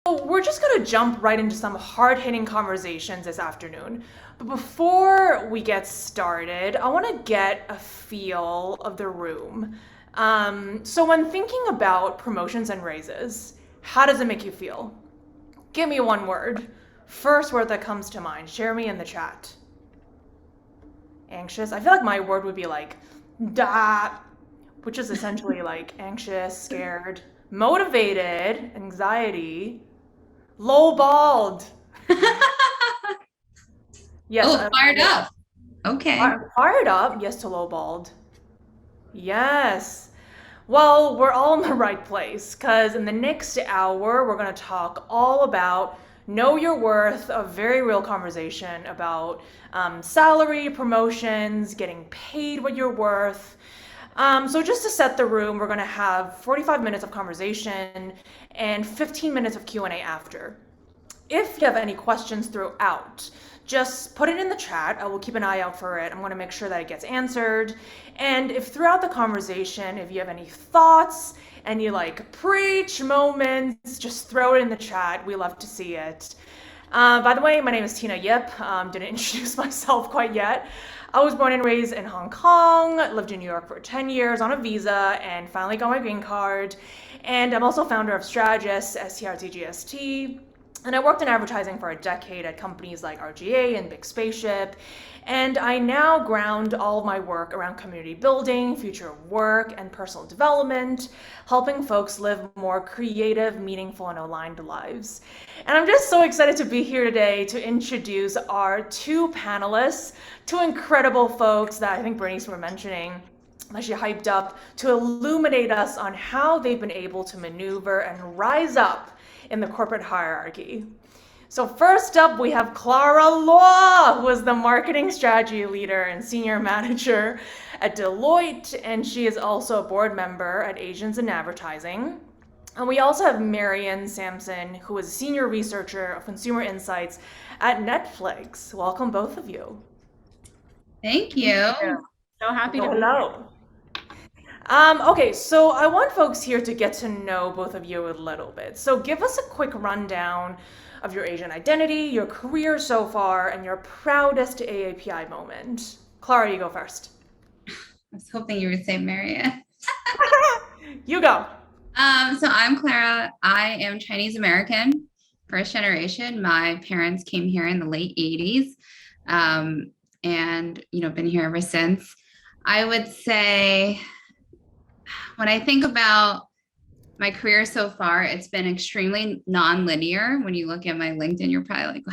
We're just going to jump right into some hard-hitting conversations this afternoon. But before we get started, I want to get a feel of the room. So when thinking about promotions and raises, how does it make you feel? Give me one word. First word that comes to mind. Share me in the chat. Anxious. I feel like my word would be like, da, which is essentially like anxious, scared, motivated, anxiety, lowballed. Yes, Oh, fired up. Okay. fired up. Yes to lowballed. Yes. Well, we're all in the right place because in the next hour, we're going to talk all about know your worth, a very real conversation about salary, promotions, getting paid what you're worth. So just to set the room, we're going to have 45 minutes of conversation and 15 minutes of Q&A after. If you have any questions throughout, just put it in the chat. I will keep an eye out for it. I'm going to make sure that it gets answered. And if throughout the conversation, if you have any thoughts, any like preach moments, just throw it in the chat. We love to see it. By the way, my name is Tina Yip. Didn't introduce myself quite yet. I was born and raised in Hong Kong, lived in New York for 10 years on a visa, and finally got my green card. And I'm also founder of STRTGST, STRTGST. And I worked in advertising for a decade at companies like RGA and Big Spaceship. And I now ground all of my work around community building, future work, and personal development, helping folks live more creative, meaningful, and aligned lives. And I'm just so excited to be here today to introduce our two panelists, two incredible folks that I think Bernice were mentioning that she hyped up to illuminate us on how they've been able to maneuver and rise up in the corporate hierarchy. So first up, we have Clara Law, who is the marketing strategy leader and senior manager at Deloitte, and she is also a board member at Asians in Advertising. And we also have Maryan, Samson, who is a senior researcher of consumer insights at Netflix. Welcome, both of you. Thank you. Yeah. So happy to be here. Hello. Okay, so I want folks here to get to know both of you a little bit. So give us a quick rundown of your Asian identity, your career so far, and your proudest AAPI moment. Clara, you go first. I was hoping you would say Maryan. You go. So I'm Clara. I am Chinese American, first generation. My parents came here in the late 80s, and been here ever since. I would say when I think about my career so far, it's been extremely non-linear. When you look at my LinkedIn, you're probably like,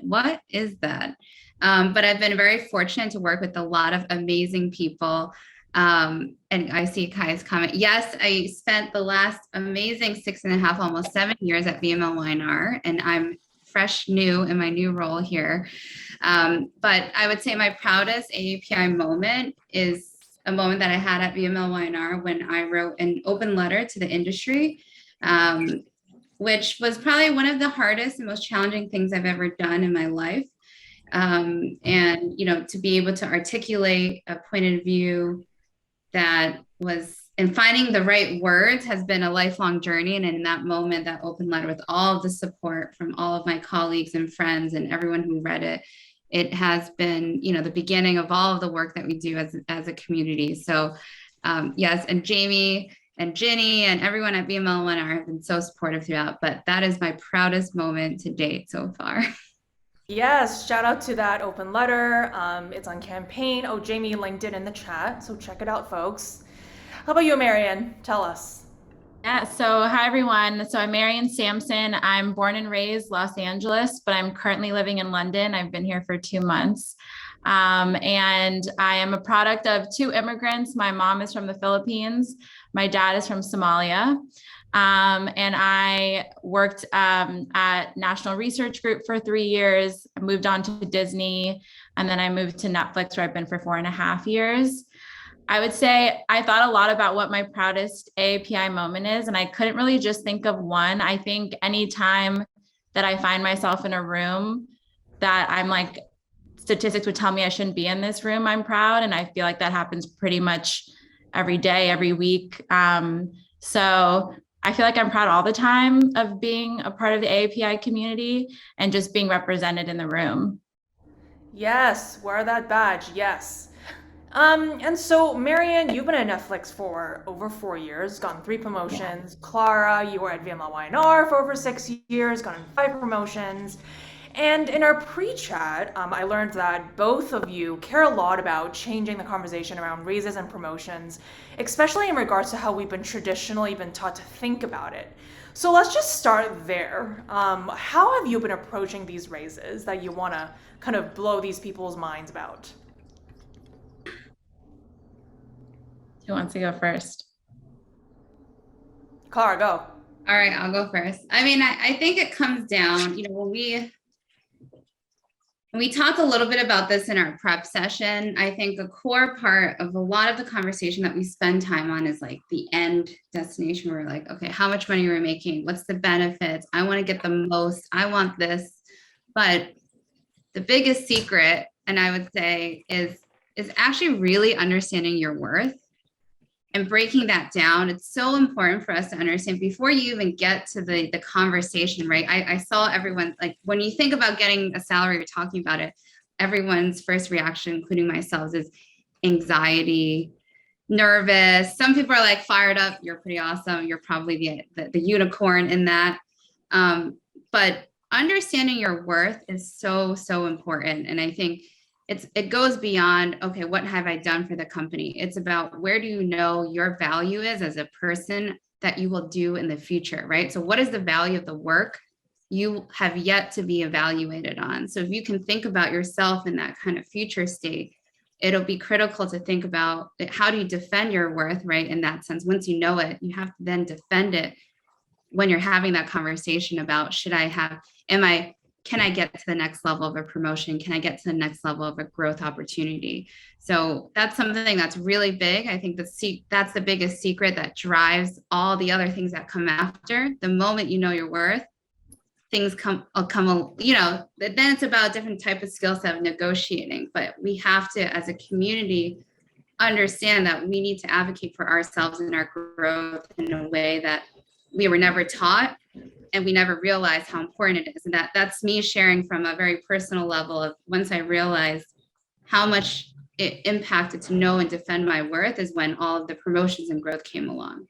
what is that? But I've been very fortunate to work with a lot of amazing people. And I see Kai's comment. Yes, I spent the last amazing 6.5, almost 7 years at VML&R, and I'm fresh new in my new role here. But I would say my proudest AAPI moment is a moment that I had at VML&R when I wrote an open letter to the industry, which was probably one of the hardest and most challenging things I've ever done in my life. And, to be able to articulate a point of view that was, and finding the right words has been a lifelong journey. And in that moment, that open letter with all of the support from all of my colleagues and friends and everyone who read it, it has been, the beginning of all of the work that we do as a community. So yes, and Jamie and Ginny and everyone at VML&R have been so supportive throughout, but that is my proudest moment to date so far. Yes, shout out to that open letter. It's on campaign. Oh, Jamie linked it in the chat, so check it out, folks. How about you, Maryan? Tell us. Yeah, so hi everyone. So I'm Maryan Samson. I'm born and raised Los Angeles, but I'm currently living in London. I've been here for 2 months. And I am a product of 2 immigrants. My mom is from the Philippines. My dad is from Somalia. And I worked at National Research Group for 3 years. I moved on to Disney, and then I moved to Netflix, where I've been for 4.5 years. I would say I thought a lot about what my proudest AAPI moment is, and I couldn't really just think of one. I think anytime that I find myself in a room that I'm like, statistics would tell me I shouldn't be in this room, I'm proud. And I feel like that happens pretty much every day, every week. So I feel like I'm proud all the time of being a part of the AAPI community and just being represented in the room. Yes, wear that badge. Yes. And so, Maryan, you've been at Netflix for over 4 years, gotten 3 promotions. Yeah. Clara, you were at VML&R for over 6 years, gotten 5 promotions. And in our pre-chat, I learned that both of you care a lot about changing the conversation around raises and promotions, especially in regards to how we've been traditionally been taught to think about it. So let's just start there. How have you been approaching these raises that you want to kind of blow these people's minds about? Who wants to go first? Clara, go. All right, I'll go first. I mean, I think it comes down, when we talked a little bit about this in our prep session. I think a core part of a lot of the conversation that we spend time on is like the end destination. Where we're like, okay, how much money are we making? What's the benefits? I want to get the most. I want this. But the biggest secret, and I would say, is actually really understanding your worth and breaking that down. It's so important for us to understand before you even get to the conversation, right? I saw everyone, like when you think about getting a salary or talking about it, everyone's first reaction, including myself, is anxiety, nervous. Some people are like fired up. You're pretty awesome. You're probably the unicorn in that. But understanding your worth is so, so important. And I think it goes beyond, okay, what have I done for the company? It's about where do you know your value is as a person that you will do in the future, right? So what is the value of the work you have yet to be evaluated on? So if you can think about yourself in that kind of future state, it'll be critical to think about how do you defend your worth, right? In that sense, once you know it, you have to then defend it when you're having that conversation about, can I get to the next level of a promotion? Can I get to the next level of a growth opportunity? So that's something that's really big. I think that's the biggest secret that drives all the other things that come after. The moment you know your worth, things come, then it's about a different type of skill set of negotiating. But we have to, as a community, understand that we need to advocate for ourselves and our growth in a way that we were never taught. And we never realized how important it is. And that's me sharing from a very personal level of once I realized how much it impacted to know and defend my worth is when all of the promotions and growth came along.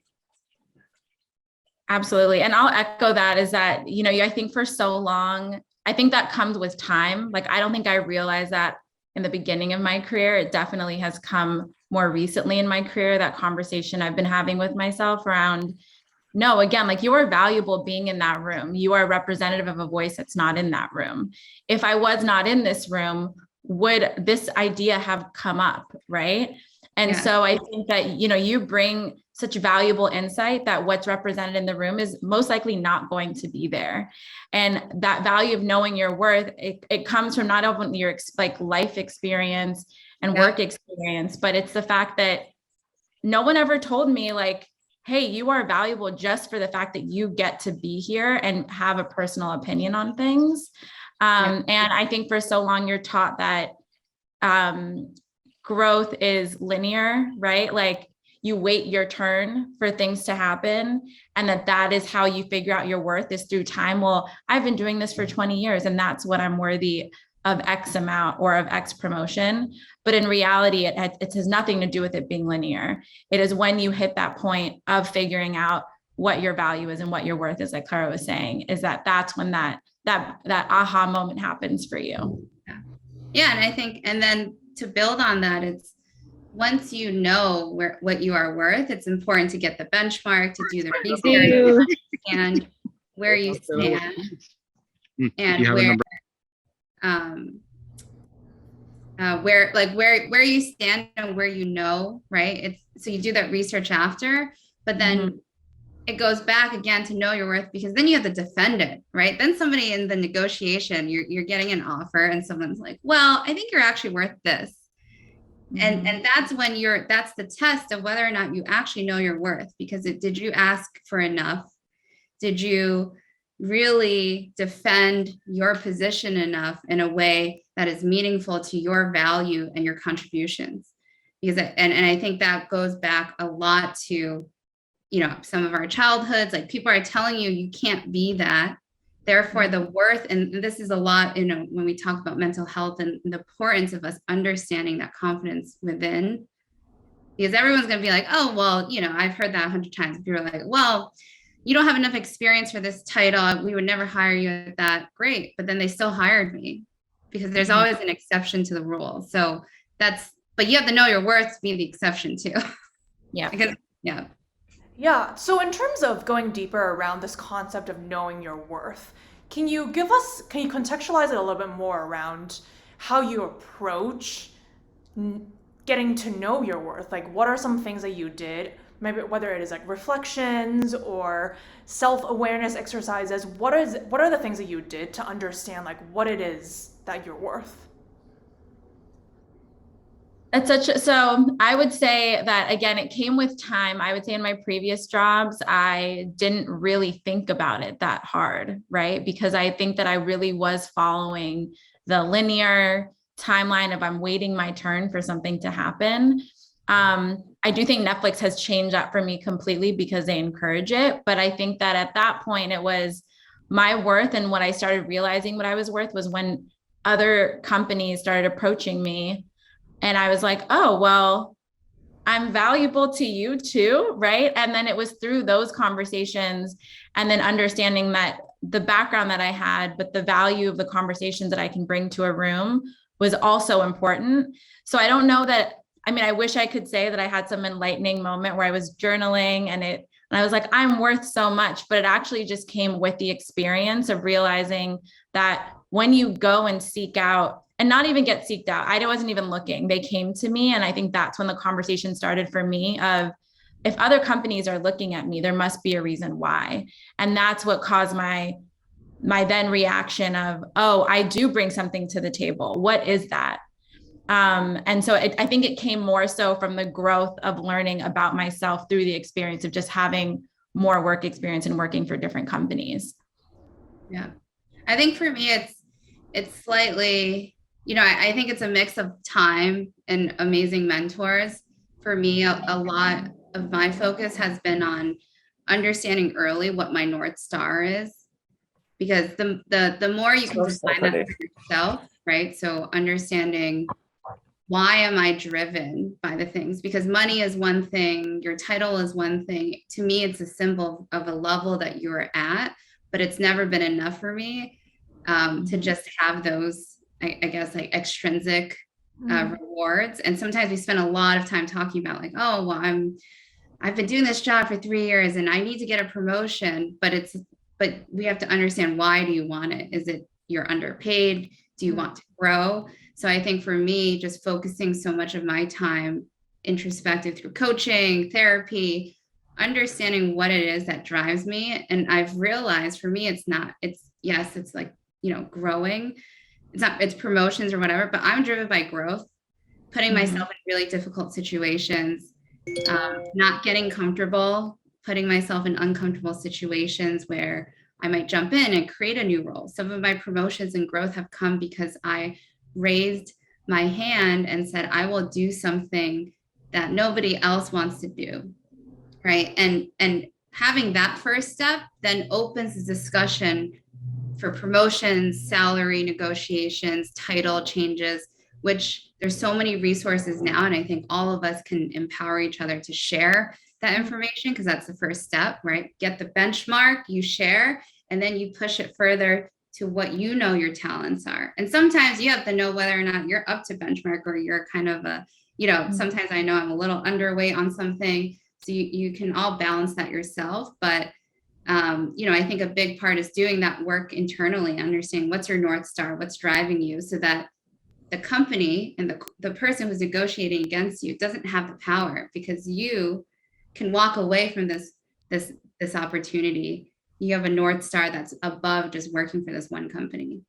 Absolutely. And I'll echo that is that, I think for so long, I think that comes with time. Like, I don't think I realized that in the beginning of my career. It definitely has come more recently in my career, that conversation I've been having with myself around, no, again, like you are valuable being in that room. You are a representative of a voice that's not in that room. If I was not in this room, would this idea have come up, right? And so I think that, you bring such valuable insight that what's represented in the room is most likely not going to be there. And that value of knowing your worth, it comes from not only your life experience and work experience, but it's the fact that no one ever told me like, hey, you are valuable just for the fact that you get to be here and have a personal opinion on things. And I think for so long, you're taught that growth is linear, right? Like you wait your turn for things to happen, and that is how you figure out your worth is through time. Well, I've been doing this for 20 years and that's what I'm worthy of X amount or of X promotion. But in reality, it has nothing to do with it being linear. It is when you hit that point of figuring out what your value is and what your worth is, like Clara was saying, is that's when that aha moment happens for you. Yeah. And I think, and then to build on that, it's once you know what you are worth, it's important to get the benchmark, to do the research and where you stand and where you stand and where right? So you do that research after, but then it goes back again to know your worth, because then you have to defend it, right? Then somebody in the negotiation, you're getting an offer and someone's like, well, I think you're actually worth this. And that's when that's the test of whether or not you actually know your worth, because did you ask for enough? Did you really defend your position enough in a way that is meaningful to your value and your contributions? Because and I think that goes back a lot to some of our childhoods, like people are telling you you can't be that. Therefore, the worth, and this is a lot, when we talk about mental health and the importance of us understanding that confidence within, because everyone's going to be like, oh, well, I've heard that 100 times. People are like, well, you don't have enough experience for this title. We would never hire you at that. Great. But then they still hired me because there's always an exception to the rule. So but you have to know your worth to be the exception too. Yeah. Yeah. Yeah. So in terms of going deeper around this concept of knowing your worth, can you contextualize it a little bit more around how you approach getting to know your worth? Like, what are some things that you did? Maybe whether it is like reflections or self-awareness exercises, what are the things that you did to understand like what it is that you're worth? So I would say that again, it came with time. I would say in my previous jobs, I didn't really think about it that hard, right? Because I think that I really was following the linear timeline of I'm waiting my turn for something to happen. I do think Netflix has changed that for me completely because they encourage it. But I think that at that point, it was my worth. And what I started realizing what I was worth was when other companies started approaching me. And I was like, oh, well, I'm valuable to you too, right? And then it was through those conversations and then understanding that the background that I had, but the value of the conversations that I can bring to a room was also important. So I don't know that, I wish I could say that I had some enlightening moment where I was journaling and I was like, I'm worth so much, but it actually just came with the experience of realizing that when you go and seek out and not even get seeked out, I wasn't even looking, they came to me. And I think that's when the conversation started for me of, if other companies are looking at me, there must be a reason why. And that's what caused my then reaction of, oh, I do bring something to the table. What is that? And so I think it came more so from the growth of learning about myself through the experience of just having more work experience and working for different companies. Yeah. I think for me, it's slightly, I think it's a mix of time and amazing mentors. For me, a lot of my focus has been on understanding early what my North Star is, because the more you can define that for yourself, right? So understanding, why am I driven by the things? Because money is one thing, your title is one thing. To me, it's a symbol of a level that you're at, but it's never been enough for me to just have those, I guess, like extrinsic rewards. And sometimes we spend a lot of time talking about like, oh, well, I've been doing this job for 3 years and I need to get a promotion, but we have to understand, why do you want it? Is it you're underpaid? Do you want to grow? So I think for me, just focusing so much of my time introspective through coaching, therapy, understanding what it is that drives me. And I've realized for me, it's like, growing. It's promotions or whatever, but I'm driven by growth, putting myself in really difficult situations, not getting comfortable, putting myself in uncomfortable situations where I might jump in and create a new role. Some of my promotions and growth have come because I raised my hand and said, I will do something that nobody else wants to do, right? And having that first step then opens the discussion for promotions, salary negotiations, title changes, which there's so many resources now. And I think all of us can empower each other to share that information, because that's the first step, right? Get the benchmark, you share, and then you push it further to what your talents are. And sometimes you have to know whether or not you're up to benchmark, or you're kind of sometimes I know I'm a little underweight on something. So you can all balance that yourself. But, I think a big part is doing that work internally, understanding what's your North Star, what's driving you, so that the company and the person who's negotiating against you doesn't have the power, because you can walk away from this opportunity. You have a North Star that's above just working for this one company.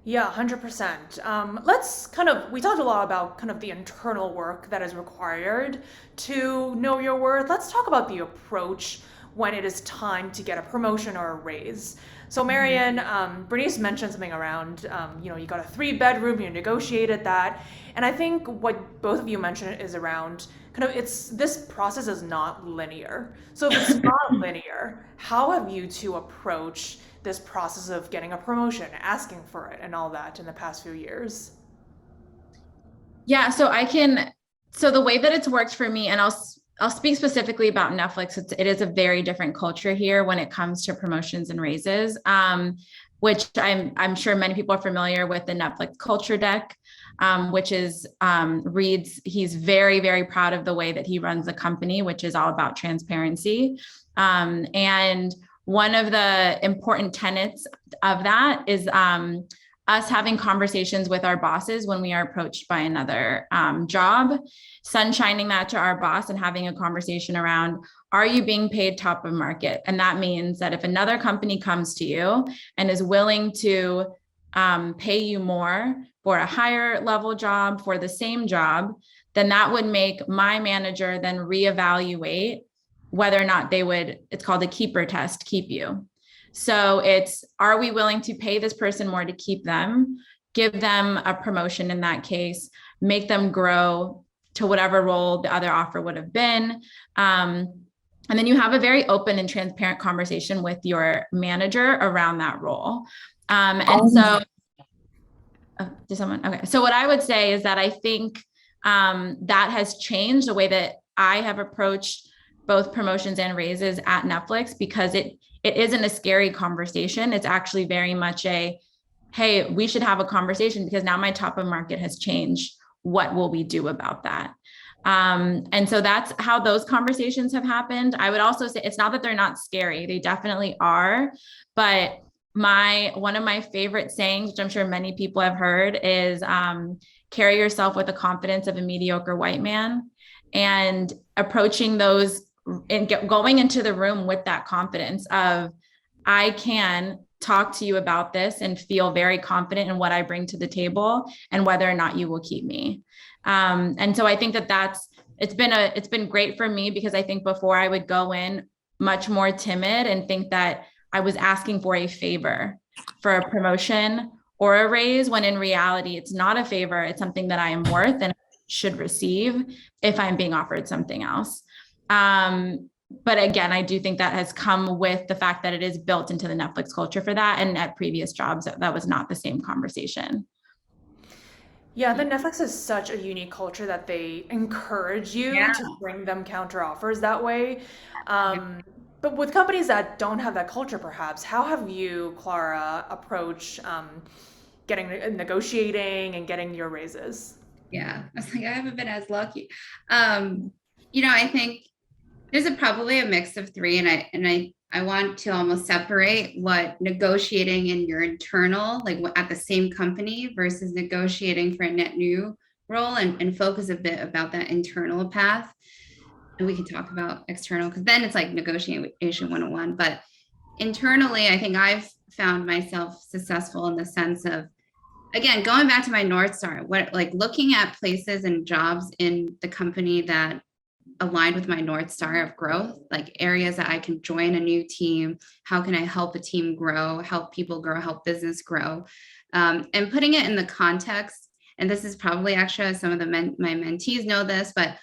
Yeah, 100%. We talked a lot about kind of the internal work that is required to know your worth. Let's talk about the approach when it is time to get a promotion or a raise. So Maryan, Bernice mentioned something around, you got a 3-bedroom, you negotiated that. And I think what both of you mentioned is around this process is not linear. So if it's not linear, how have you two approached this process of getting a promotion, asking for it, and all that in the past few years? Yeah, so the way that it's worked for me, and I'll speak specifically about Netflix. It is a very different culture here when it comes to promotions and raises, which I'm sure many people are familiar with the Netflix culture deck, which is reads. He's very, very proud of the way that he runs the company, which is all about transparency. And one of the important tenets of that is us having conversations with our bosses when we are approached by another job, sunshining that to our boss and having a conversation around, are you being paid top of market? And that means that if another company comes to you and is willing to pay you more for a higher level job for the same job, then that would make my manager then reevaluate whether or not they would, it's called a keeper test, keep you. So it's, are we willing to pay this person more to keep them, give them a promotion in that case, make them grow to whatever role the other offer would have been. And then you have a very open and transparent conversation with your manager around that role. Okay. So what I would say is that I think that has changed the way that I have approached both promotions and raises at Netflix, because it isn't a scary conversation. It's actually very much a, hey, we should have a conversation because now my top of market has changed. What will we do about that? And so that's how those conversations have happened. I would also say it's not that they're not scary. They definitely are. But one of my favorite sayings, which I'm sure many people have heard, is carry yourself with the confidence of a mediocre white man, and approaching those and going into the room with that confidence of, I can talk to you about this and feel very confident in what I bring to the table and whether or not you will keep me. And so I think it's been great for me, because I think before I would go in much more timid and think that I was asking for a favor for a promotion or a raise, when in reality, it's not a favor. It's something that I am worth and should receive if I'm being offered something else. But again, I do think that has come with the fact that it is built into the Netflix culture for that. And at previous jobs, that was not the same conversation. Yeah, the Netflix is such a unique culture that they encourage you to bring them counter offers that way. But with companies that don't have that culture, perhaps, how have you, Clara, approached negotiating and getting your raises? Yeah, I was like, I haven't been as lucky. I think there's probably a mix of three, and I want to almost separate what negotiating in your internal, like at the same company, versus negotiating for a net new role, and focus a bit about that internal path. And we can talk about external, because then it's like negotiation 101. But internally, I think I've found myself successful in the sense of, again, going back to my North Star, looking at places and jobs in the company that aligned with my North Star of growth, like areas that I can join a new team. How can I help a team grow, help people grow, help business grow? And putting it in the context, and this is probably actually some of my mentees know this, but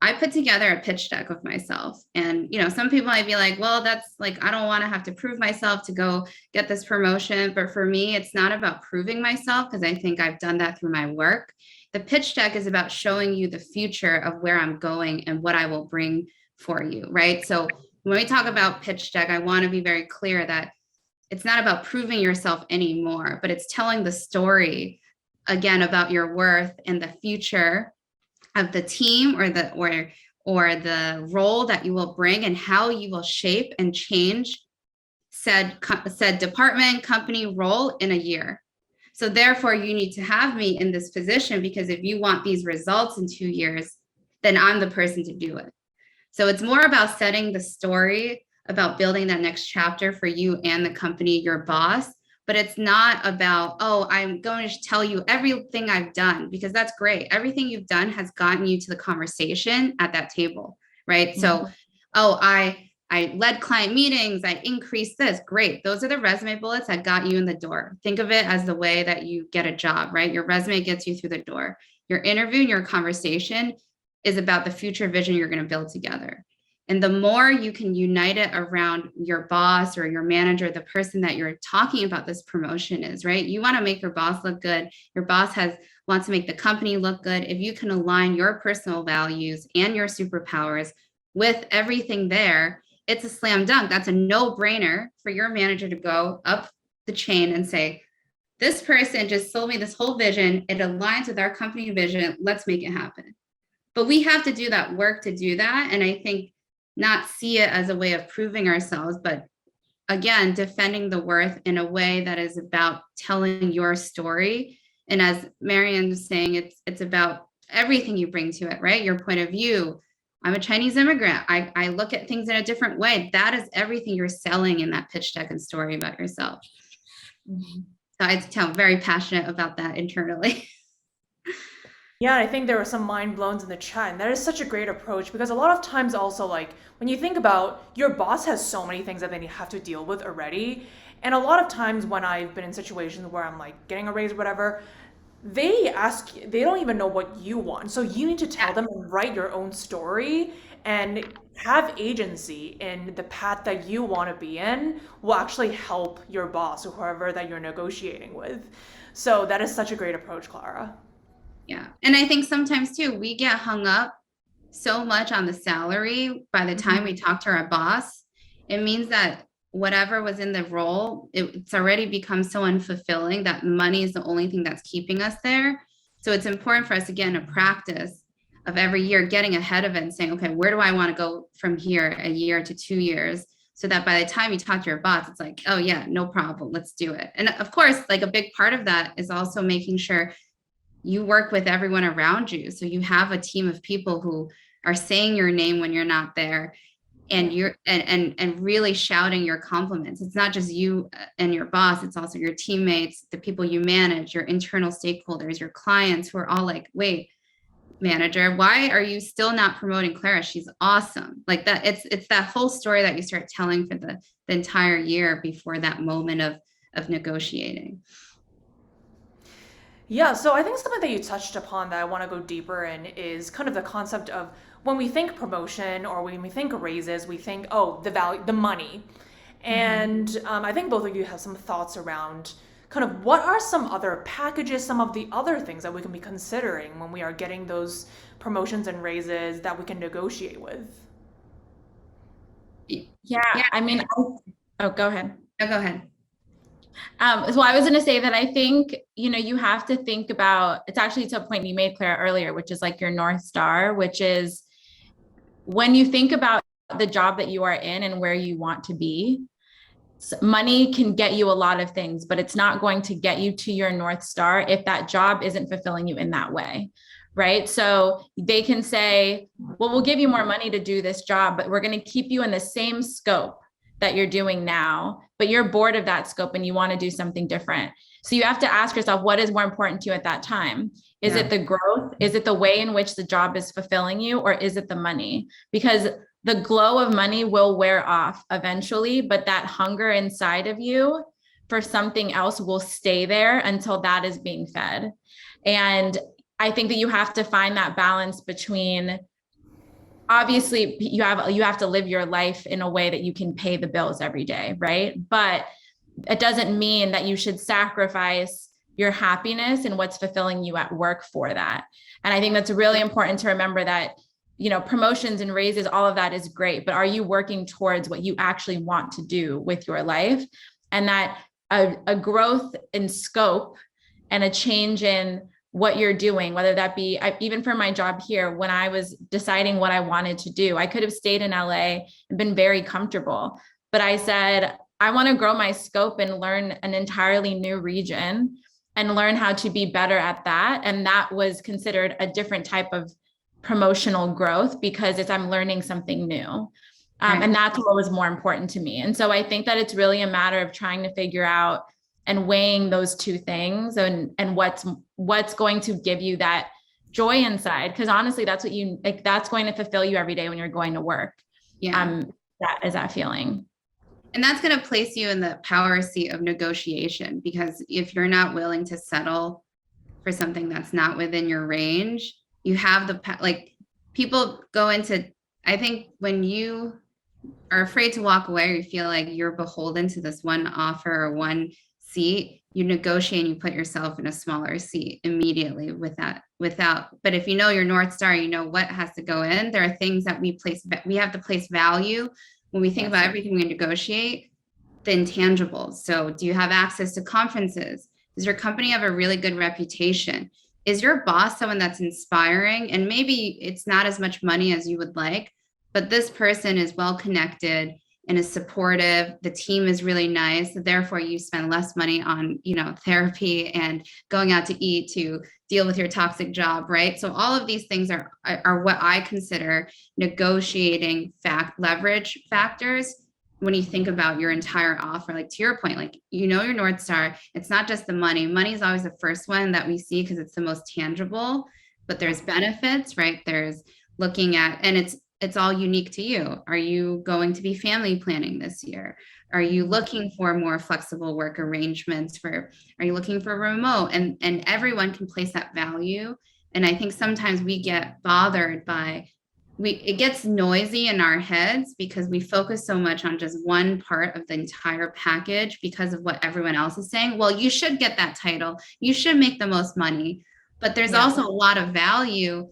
I put together a pitch deck of myself. And, some people might be like, well, that's like, I don't want to have to prove myself to go get this promotion. But for me, it's not about proving myself, because I think I've done that through my work. The pitch deck is about showing you the future of where I'm going and what I will bring for you, right? So when we talk about pitch deck, I want to be very clear that it's not about proving yourself anymore, but it's telling the story, again, about your worth and the future of the team or the role that you will bring, and how you will shape and change said department, company, role in a year. So therefore, you need to have me in this position, because if you want these results in 2 years, then I'm the person to do it. So it's more about setting the story, about building that next chapter for you and the company, your boss. But it's not about, oh, I'm going to tell you everything I've done, because that's great. Everything you've done has gotten you to the conversation at that table, right? Mm-hmm. So, oh, I led client meetings, I increased this. Great. Those are the resume bullets that got you in the door. Think of it as the way that you get a job, right? Your resume gets you through the door. Your interview and your conversation is about the future vision you're going to build together. And the more you can unite it around your boss or your manager, the person that you're talking about this promotion is, right? You want to make your boss look good. Your boss wants to make the company look good. If you can align your personal values and your superpowers with everything there, it's a slam dunk. That's a no-brainer for your manager to go up the chain and say, this person just sold me this whole vision. It aligns with our company vision. Let's make it happen. But we have to do that work to do that. And I think not see it as a way of proving ourselves, but again, defending the worth in a way that is about telling your story. And as Maryan was saying, it's about everything you bring to it, right? Your point of view. I'm a Chinese immigrant. I look at things in a different way. That is everything you're selling in that pitch deck and story about yourself. So I'm very passionate about that internally. Yeah, I think there were some mind blowns in the chat, and that is such a great approach because a lot of times also like when you think about your boss has so many things that they have to deal with already, and a lot of times when I've been in situations where I'm like getting a raise or whatever, they don't even know what you want. So you need to tell them and write your own story and have agency in the path that you want to be in will actually help your boss or whoever that you're negotiating with. So that is such a great approach, Clara. Yeah. And I think sometimes too, we get hung up so much on the salary. By the time we talk to our boss, it means that whatever was in the role, it's already become so unfulfilling that money is the only thing that's keeping us there. So it's important for us, again, to practice of every year getting ahead of it and saying, okay, where do I want to go from here, a year to 2 years? So that by the time you talk to your boss, it's like, oh yeah, no problem, let's do it. And of course, like a big part of that is also making sure you work with everyone around you. So you have a team of people who are saying your name when you're not there and you're and really shouting your compliments. It's not just you and your boss, it's also your teammates, the people you manage, your internal stakeholders, your clients who are all like, wait, manager, why are you still not promoting Clara? She's awesome. Like that, it's that whole story that you start telling for the entire year before that moment of negotiating. Yeah, so I think something that you touched upon that I want to go deeper in is kind of the concept of when we think promotion or when we think raises, we think, oh, the value, the money. And I think both of you have some thoughts around kind of what are some other packages, some of the other things that we can be considering when we are getting those promotions and raises that we can negotiate with. Yeah, I mean, oh, go ahead. No, go ahead. So I was going to say that I think, you have to think about, it's actually to a point you made, Clara, earlier, which is like your North Star, which is when you think about the job that you are in and where you want to be, money can get you a lot of things, but it's not going to get you to your North Star if that job isn't fulfilling you in that way. Right. So they can say, well, we'll give you more money to do this job, but we're going to keep you in the same scope that you're doing now, but you're bored of that scope and you want to do something different. So you have to ask yourself, what is more important to you at that time? Is it the growth? Is it the way in which the job is fulfilling you? Or is it the money? Because the glow of money will wear off eventually, but that hunger inside of you for something else will stay there until that is being fed. And I think that you have to find that balance between, obviously you have to live your life in a way that you can pay the bills every day, right? But it doesn't mean that you should sacrifice your happiness and what's fulfilling you at work for that. And I think that's really important to remember that, promotions and raises, all of that is great, but are you working towards what you actually want to do with your life? And that a growth in scope and a change in what you're doing, whether that be, even for my job here, when I was deciding what I wanted to do, I could have stayed in LA and been very comfortable, but I said, I want to grow my scope and learn an entirely new region and learn how to be better at that. And that was considered a different type of promotional growth because I'm learning something new. And that's what was more important to me. And so I think that it's really a matter of trying to figure out and weighing those two things and what's going to give you that joy inside. Because honestly, that's what that's going to fulfill you every day when you're going to work. That is that feeling. And that's going to place you in the power seat of negotiation, because if you're not willing to settle for something that's not within your range, you have people go into, I think when you are afraid to walk away or you feel like you're beholden to this one offer or one seat, you negotiate and you put yourself in a smaller seat immediately but if you know your North Star, you know what has to go in. There are things that we have to place value when we think about everything we negotiate, the intangibles. So do you have access to conferences? Does your company have a really good reputation? Is your boss someone that's inspiring? And maybe it's not as much money as you would like, but this person is well connected and is supportive. The team is really nice. Therefore, you spend less money on, therapy and going out to eat to deal with your toxic job, right? So all of these things are what I consider negotiating leverage factors when you think about your entire offer. Like to your point, like, your North Star, it's not just the money. Money is always the first one that we see because it's the most tangible, but there's benefits, right? There's looking at, and it's all unique to you. Are you going to be family planning this year? Are you looking for more flexible work arrangements are you looking for remote? And everyone can place that value. And I think sometimes we get bothered by, it gets noisy in our heads because we focus so much on just one part of the entire package because of what everyone else is saying. Well, you should get that title. You should make the most money. But there's also a lot of value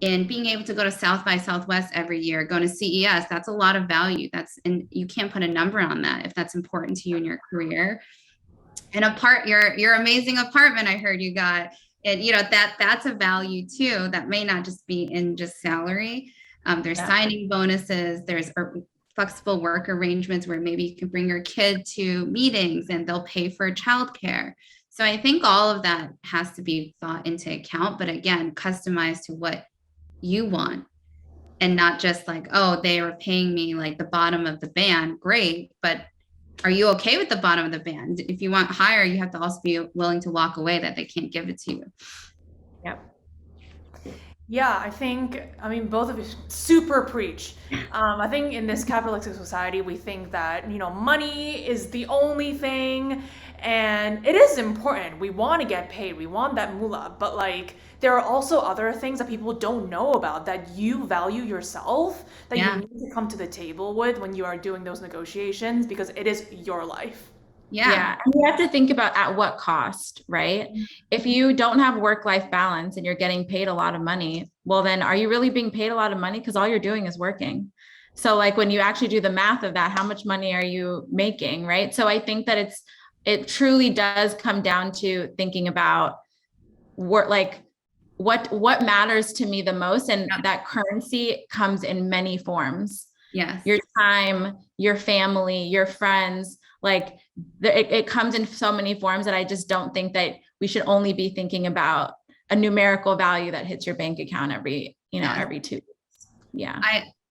in being able to go to South by Southwest every year, going to CES. That's a lot of value. And you can't put a number on that if that's important to you in your career. And your amazing apartment, I heard you got, and that's a value too. That may not just be in just salary. There's signing bonuses. There's flexible work arrangements where maybe you can bring your kid to meetings and they'll pay for childcare. So I think all of that has to be thought into account, but again, customized to what you want, and not just like, oh, they are paying me like the bottom of the band. Great, but are you okay with the bottom of the band? If you want higher, you have to also be willing to walk away that they can't give it to you. Yep. Yeah, I mean, both of you super preach. I think in this capitalistic society, we think that, money is the only thing, and it is important. We want to get paid, we want that moolah, but like, there are also other things that people don't know about that you value yourself, that you need to come to the table with when you are doing those negotiations, because it is your life. Yeah. And you have to think about at what cost, right? If you don't have work-life balance and you're getting paid a lot of money, well, then are you really being paid a lot of money? Because all you're doing is working. So like when you actually do the math of that, how much money are you making, right? So I think that it truly does come down to thinking about what matters to me the most. And that currency comes in many forms. Yes. Your time, your family, your friends, like it comes in so many forms that I just don't think that we should only be thinking about a numerical value that hits your bank account every 2 weeks. Yeah.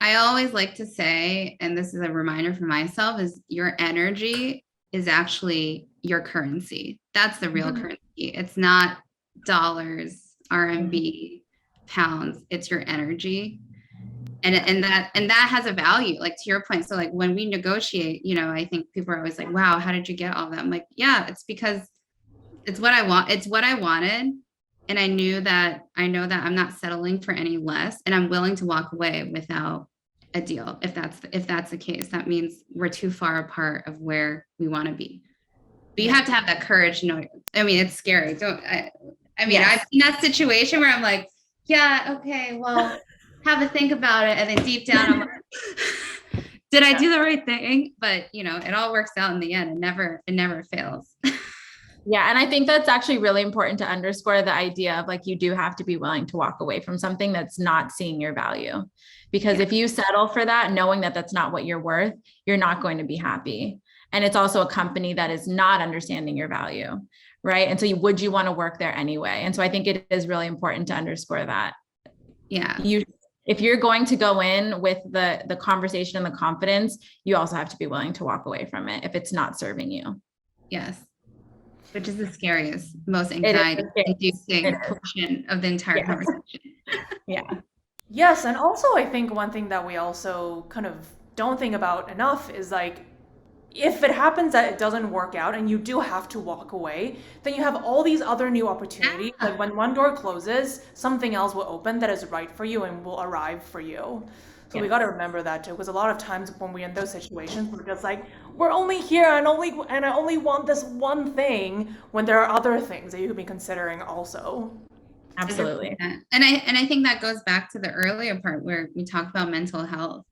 I always like to say, and this is a reminder for myself, is your energy is actually your currency. That's the real currency. It's not dollars, RMB, pounds. It's your energy. And that has a value, like to your point. So like when we negotiate, I think people are always like, wow, how did you get all that? I'm like, yeah, it's because it's what I want. It's what I wanted. And I know that I'm not settling for any less, and I'm willing to walk away without a deal. If that's the case, that means we're too far apart of where we want to be. But you have to have that courage. I mean, it's scary. I've seen that situation where I'm like, yeah, okay, well, have a think about it. And then deep down, I'm like, did I do the right thing? But it all works out in the end. It never fails. Yeah. And I think that's actually really important to underscore the idea of like, you do have to be willing to walk away from something that's not seeing your value. Because if you settle for that, knowing that that's not what you're worth, you're not going to be happy. And it's also a company that is not understanding your value. Right. And so would you want to work there anyway? And so I think it is really important to underscore that. Yeah. If you're going to go in with the conversation and the confidence, you also have to be willing to walk away from it if it's not serving you. Yes. Which is the scariest, most anxiety-inducing portion of the entire conversation. Yeah. Yes, and also I think one thing that we also kind of don't think about enough is like, if it happens that it doesn't work out and you do have to walk away, then you have all these other new opportunities. Yeah. Like when one door closes, something else will open that is right for you and will arrive for you. So we got to remember that too, because a lot of times when we're in those situations, we're just like, we're only here and I only want this one thing, when there are other things that you could be considering also. Absolutely. 100%. And I think that goes back to the earlier part where we talked about mental health,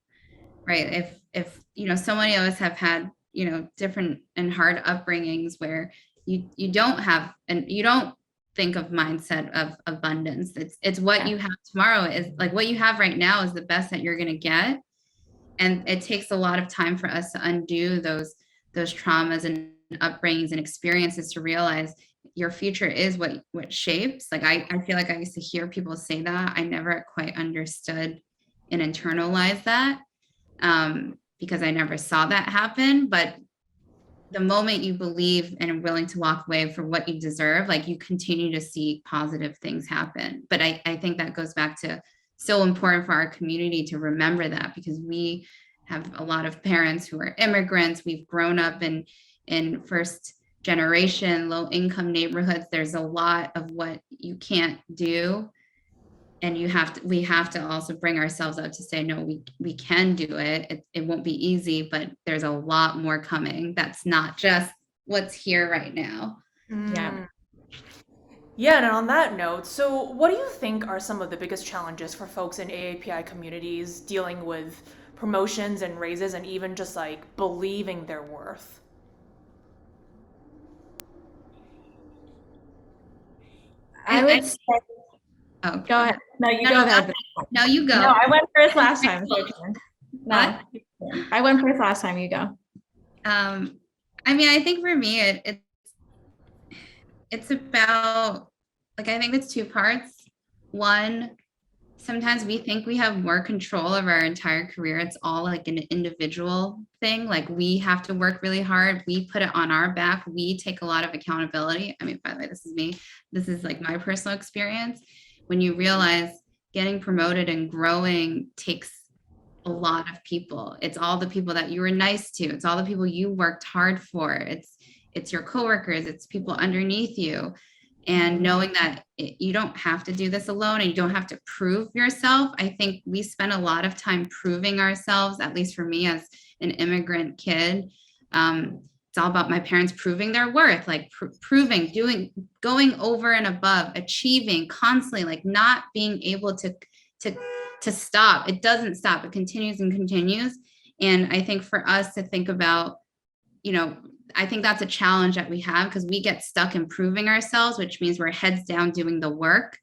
right? If so many of us have had different and hard upbringings where you don't have, and you don't think of mindset of abundance. It's what you have tomorrow is like what you have right now is the best that you're going to get, and it takes a lot of time for us to undo those traumas and upbringings and experiences to realize your future is what shapes. Like I feel like I used to hear people say that. I never quite understood and internalized that, because I never saw that happen. But the moment you believe and are willing to walk away for what you deserve, like you continue to see positive things happen. But I think that goes back to so important for our community to remember that, because we have a lot of parents who are immigrants. We've grown up in first generation, low income neighborhoods. There's a lot of what you can't do. And we have to also bring ourselves up to say, no, we can do it. It won't be easy, but there's a lot more coming. That's not just what's here right now. Yeah. Yeah, and on that note, so what do you think are some of the biggest challenges for folks in AAPI communities dealing with promotions and raises and even just like believing their worth? I would say, Oh, go ahead. No, you no, go no, ahead. no, you go. No, I went first last time. So no, What? I went first last time. You go. I mean, I think for me, it's about, like, I think it's two parts. One, sometimes we think we have more control of our entire career. It's all like an individual thing. Like we have to work really hard. We put it on our back. We take a lot of accountability. I mean, by the way, this is me. This is like my personal experience. When you realize getting promoted and growing takes a lot of people. It's all the people that you were nice to. It's all the people you worked hard for. It's your coworkers. It's people underneath you. And knowing that you don't have to do this alone and you don't have to prove yourself. I think we spend a lot of time proving ourselves, at least for me as an immigrant kid. It's all about my parents proving their worth, like proving, going over and above, achieving constantly, like not being able to stop. It doesn't stop. It continues and continues. And I think for us to think about, I think that's a challenge that we have, because we get stuck improving ourselves, which means we're heads down doing the work,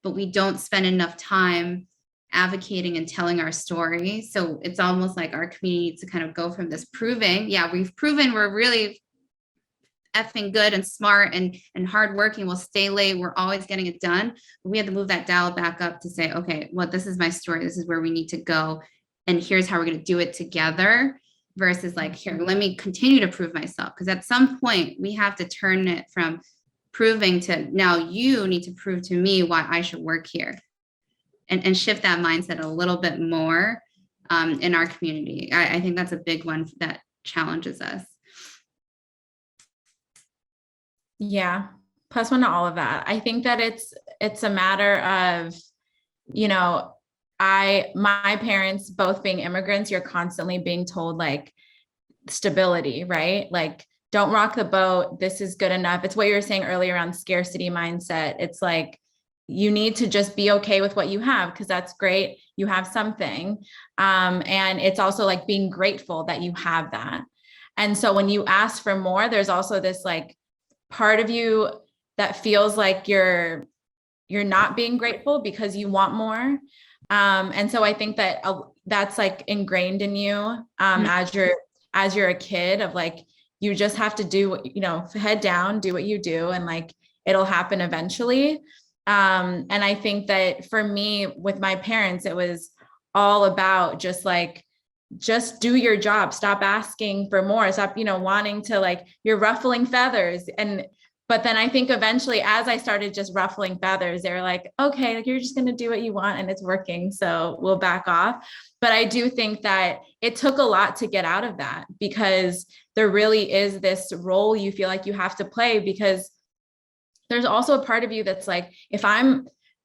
but we don't spend enough time advocating and telling our story. So it's almost like our community needs to kind of go from this proving, yeah, we've proven we're really effing good and smart and hardworking. We'll stay late. We're always getting it done. But we have to move that dial back up to say, okay, well, this is my story. This is where we need to go. And here's how we're going to do it together. Versus like, here, let me continue to prove myself. Because at some point we have to turn it from proving to now you need to prove to me why I should work here, and shift that mindset a little bit more in our community. I think that's a big one that challenges us. Yeah. Plus one to all of that. I think that it's a matter of, my parents both being immigrants, you're constantly being told like stability, right? Like, don't rock the boat. This is good enough. It's what you were saying earlier around scarcity mindset. It's like, you need to just be okay with what you have, because that's great. You have something. And it's also like being grateful that you have that. And so when you ask for more, there's also this like part of you that feels like you're not being grateful because you want more. And so I think that that's like ingrained in you as you're a kid, of like, you just have to do, head down, do what you do, and like, it'll happen eventually. And I think that for me with my parents, it was all about just do your job, stop asking for more, stop, wanting to, like, you're ruffling feathers. But then I think eventually, as I started just ruffling feathers, they were like, okay, like you're just going to do what you want and it's working. So we'll back off. But I do think that it took a lot to get out of that, because there really is this role you feel like you have to play, because there's also a part of you that's like,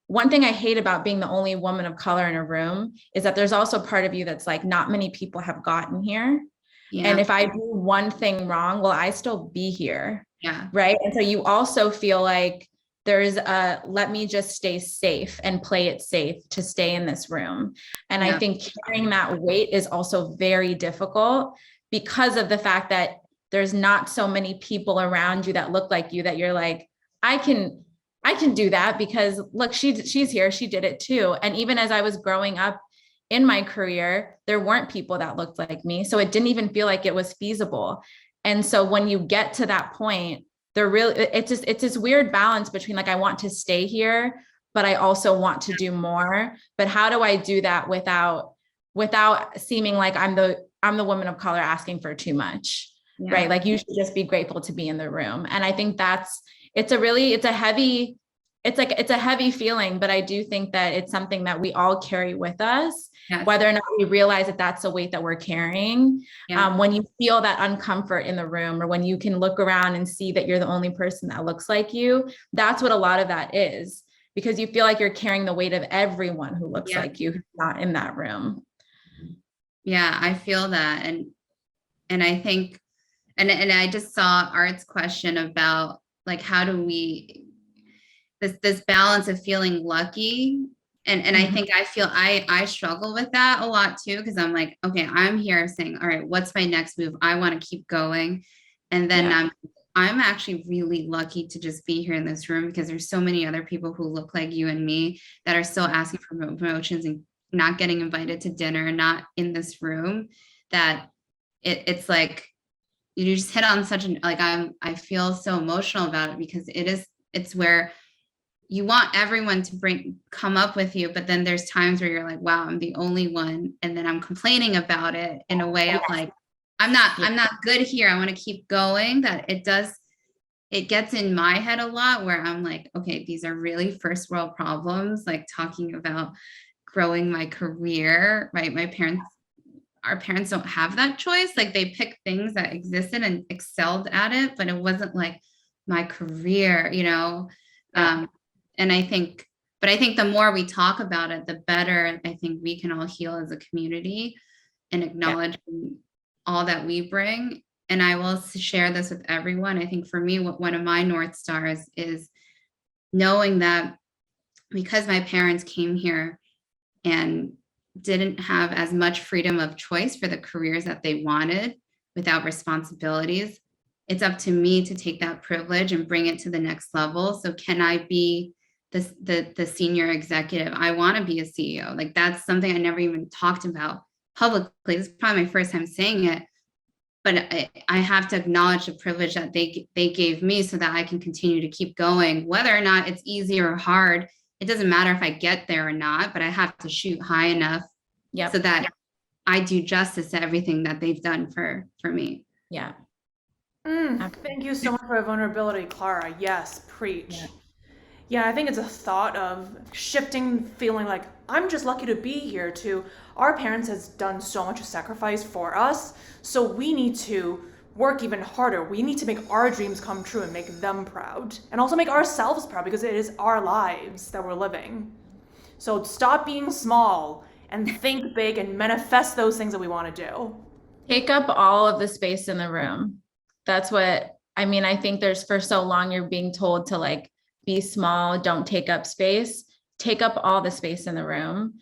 one thing I hate about being the only woman of color in a room is that there's also part of you that's like, not many people have gotten here. Yeah. And if I do one thing wrong, will I still be here? Yeah. Right. And so you also feel like there's let me just stay safe and play it safe to stay in this room. And I think carrying that weight is also very difficult, because of the fact that there's not so many people around you that look like you, that you're like, I can do that because look, she's here. She did it too. And even as I was growing up in my career, there weren't people that looked like me. So it didn't even feel like it was feasible. And so when you get to that point, it's this weird balance between like, I want to stay here, but I also want to do more. But how do I do that without seeming like I'm the woman of color asking for too much, right? Like you should just be grateful to be in the room. And I think it's a heavy feeling, but I do think that it's something that we all carry with us, whether or not we realize that that's a weight that we're carrying. When you feel that uncomfort in the room, or when you can look around and see that you're the only person that looks like you, that's what a lot of that is, because you feel like you're carrying the weight of everyone who looks like you, who's not in that room. Yeah, I feel that. And I think, and I just saw Art's question about like, how do we, this balance of feeling lucky. And I think I struggle with that a lot too, because I'm like, okay, I'm here saying, all right, what's my next move? I want to keep going. And then I'm actually really lucky to just be here in this room, because there's so many other people who look like you and me that are still asking for promotions and not getting invited to dinner, not in this room, that it's like, you just hit on such an, like, I feel so emotional about it, because it's where you want everyone to come up with you, but then there's times where you're like, wow, I'm the only one. And then I'm complaining about it in a way of like, I'm not good here. I want to keep going. That it gets in my head a lot, where I'm like, okay, these are really first world problems, like talking about growing my career, right? Our parents don't have that choice. Like they picked things that existed and excelled at it, but it wasn't like my career, you know? And I think the more we talk about it, the better I think we can all heal as a community and acknowledge all that we bring. And I will share this with everyone. I think for me, one of my North Stars is knowing that because my parents came here and didn't have as much freedom of choice for the careers that they wanted without responsibilities, it's up to me to take that privilege and bring it to the next level. So can I be the senior executive? I want to be a CEO. Like that's something I never even talked about publicly. This is probably my first time saying it, but I have to acknowledge the privilege that they gave me so that I can continue to keep going, whether or not it's easy or hard. It doesn't matter if I get there or not, but I have to shoot high enough so that I do justice to everything that they've done for me. Yeah. Thank you so much for your vulnerability, Clara. Yes, preach. Yeah, I think it's a thought of shifting, feeling like I'm just lucky to be here, to our parents has done so much sacrifice for us, so we need to work even harder. We need to make our dreams come true and make them proud, and also make ourselves proud, because it is our lives that we're living. So stop being small and think big and manifest those things that we want to do. Take up all of the space in the room. That's what I mean. I think there's, for so long you're being told to like be small, don't take up space. Take up all the space in the room,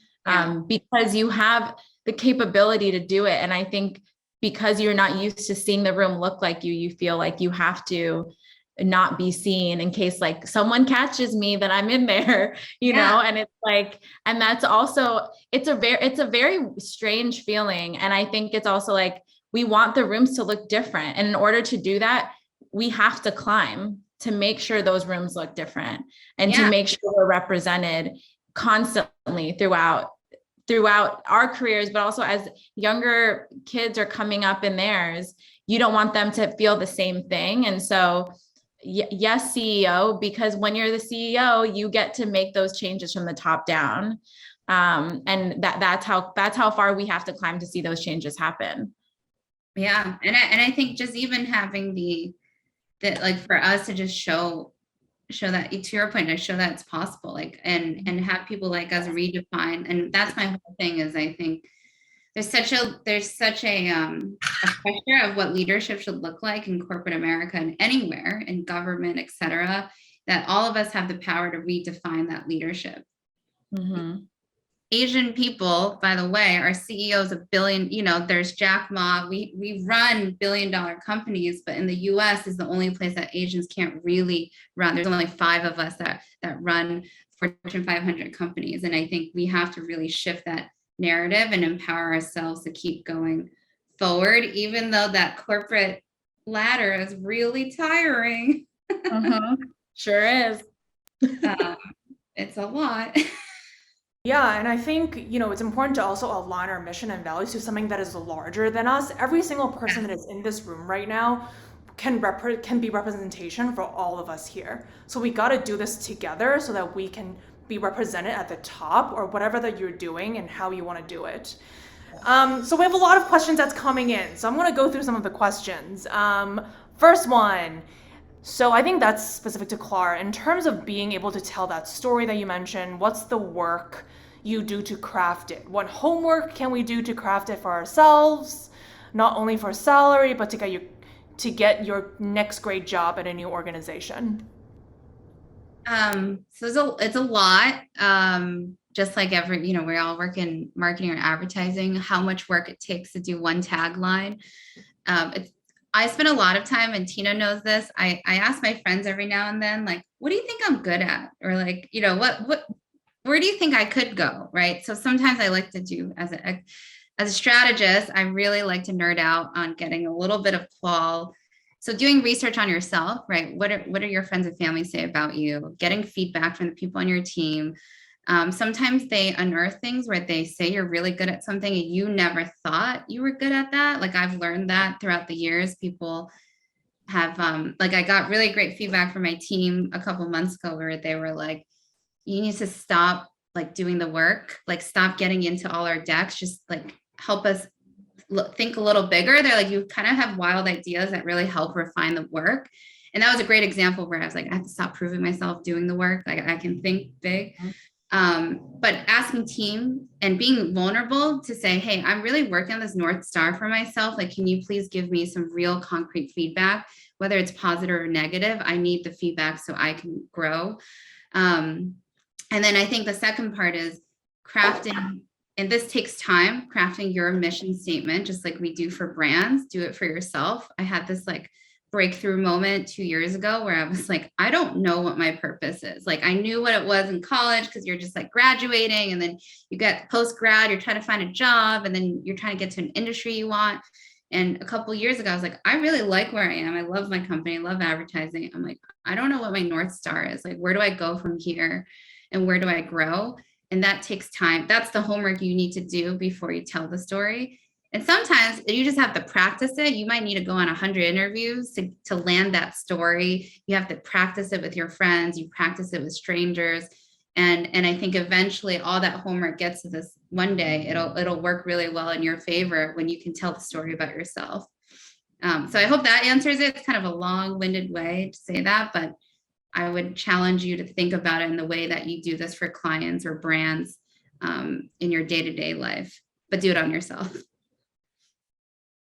because you have the capability to do it. And I think because you're not used to seeing the room look like you, you feel like you have to not be seen in case like someone catches me that I'm in there, you know? And it's like, and that's also, it's a very strange feeling. And I think it's also like, we want the rooms to look different. And in order to do that, we have to climb to make sure those rooms look different, and to make sure we're represented constantly throughout our careers, but also as younger kids are coming up in theirs, you don't want them to feel the same thing. And so, yes, CEO, because when you're the CEO, you get to make those changes from the top down. And that's how far we have to climb to see those changes happen. Yeah. And I think just even having that like for us to just show that, to your point, I show that it's possible, like, and have people like us redefine. And that's my whole thing is I think there's such a pressure of what leadership should look like in corporate America and anywhere in government, et cetera, that all of us have the power to redefine that leadership. Mm-hmm. Asian people, by the way, are CEOs of billion, there's Jack Ma, we run billion-dollar companies, but in the US is the only place that Asians can't really run. There's only 5 of us that run Fortune 500 companies. And I think we have to really shift that narrative and empower ourselves to keep going forward, even though that corporate ladder is really tiring. Mm-hmm. Sure is. It's a lot. Yeah, and I think, it's important to also align our mission and values to something that is larger than us. Every single person that is in this room right now can be representation for all of us here. So we got to do this together so that we can be represented at the top or whatever that you're doing and how you want to do it. So we have a lot of questions that's coming in. So I'm going to go through some of the questions. First one. So I think that's specific to Clara. In terms of being able to tell that story that you mentioned, what's the work you do to craft it? What homework can we do to craft it for ourselves? Not only for salary, but to get your next great job at a new organization? So it's a lot. Just like we all work in marketing or advertising, how much work it takes to do one tagline. I spend a lot of time, and Tina knows this. I ask my friends every now and then, like, what do you think I'm good at? Or like, where do you think I could go? Right. So sometimes I like to do as a strategist, I really like to nerd out on getting a little bit of qual. So doing research on yourself, right? What are your friends and family say about you? Getting feedback from the people on your team. Sometimes they unearth things where they say you're really good at something and you never thought you were good at that. Like I've learned that throughout the years. People have, I got really great feedback from my team a couple months ago where they were like, you need to stop like doing the work, like stop getting into all our decks, just like help us think a little bigger. They're like, you kind of have wild ideas that really help refine the work. And that was a great example where I was like, I have to stop proving myself doing the work. Like I can think big. But asking team and being vulnerable to say, hey, I'm really working on this North Star for myself. Like, can you please give me some real concrete feedback, whether it's positive or negative? I need the feedback so I can grow. And then I think the second part is crafting, and this takes time, crafting your mission statement, just like we do for brands. Do it for yourself. I had this like breakthrough moment 2 years ago where I was like, I don't know what my purpose is. Like I knew what it was in college because you're just like graduating and then you get post grad, you're trying to find a job and then you're trying to get to an industry you want. And a couple of years ago, I was like, I really like where I am. I love my company. I love advertising. I'm like, I don't know what my North Star is. Like, where do I go from here and where do I grow? And that takes time. That's the homework you need to do before you tell the story. And sometimes you just have to practice it. You might need to go on 100 interviews to land that story. You have to practice it with your friends. You practice it with strangers. And I think eventually all that homework gets to this one day, it'll work really well in your favor when you can tell the story about yourself. So I hope that answers it. It's kind of a long-winded way to say that, but I would challenge you to think about it in the way that you do this for clients or brands in your day-to-day life, but do it on yourself.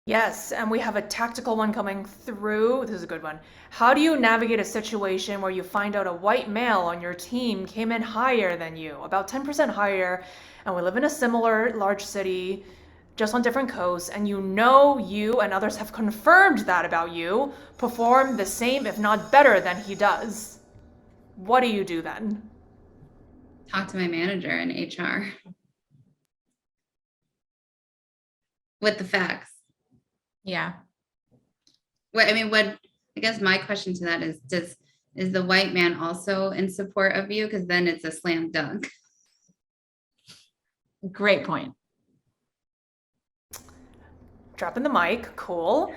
Yes, and we have a tactical one coming through. This is a good one. How do you navigate a situation where you find out a white male on your team came in higher than you, about 10% higher, and we live in a similar large city, just on different coasts, and you and others have confirmed that about you, perform the same, if not better than he does? What do you do then? Talk to my manager in HR with the facts. Yeah. I guess my question to that is the white man also in support of you? Because then it's a slam dunk. Great point. Dropping the mic, cool.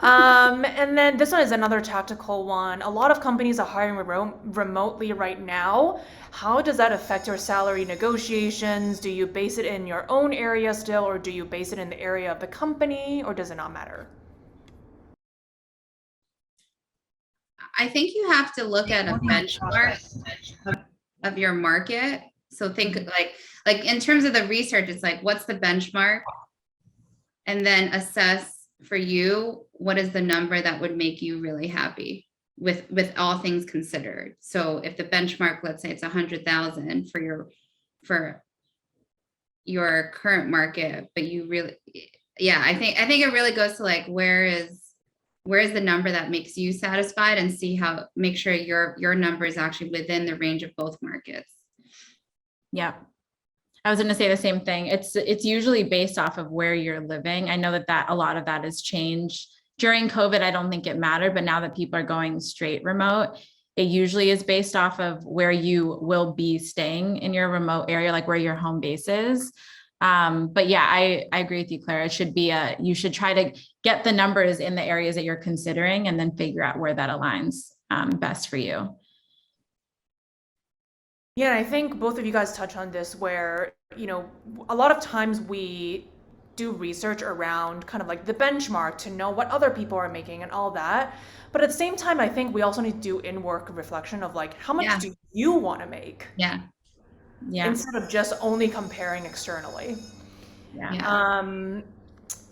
And then this one is another tactical one. A lot of companies are hiring remotely right now. How does that affect your salary negotiations? Do you base it in your own area still, or do you base it in the area of the company, or does it not matter? I think you have to look at a benchmark of your market. So think like in terms of the research, it's like, what's the benchmark? And then assess for you, what is the number that would make you really happy with all things considered. So if the benchmark, let's say it's 100,000 for your current market, but you really, yeah, I think it really goes to like, where is the number that makes you satisfied, and make sure your number is actually within the range of both markets. Yeah. I was going to say the same thing. It's usually based off of where you're living. I know that a lot of that has changed during COVID. I don't think it mattered, but now that people are going straight remote, it usually is based off of where you will be staying in your remote area, like where your home base is. But yeah, I agree with you, Clara. It should be you should try to get the numbers in the areas that you're considering and then figure out where that aligns best for you. Yeah, and I think both of you guys touch on this where, a lot of times we do research around kind of like the benchmark to know what other people are making and all that. But at the same time, I think we also need to do in-work reflection of like, how much do you want to make? Yeah. Instead of just only comparing externally. Yeah.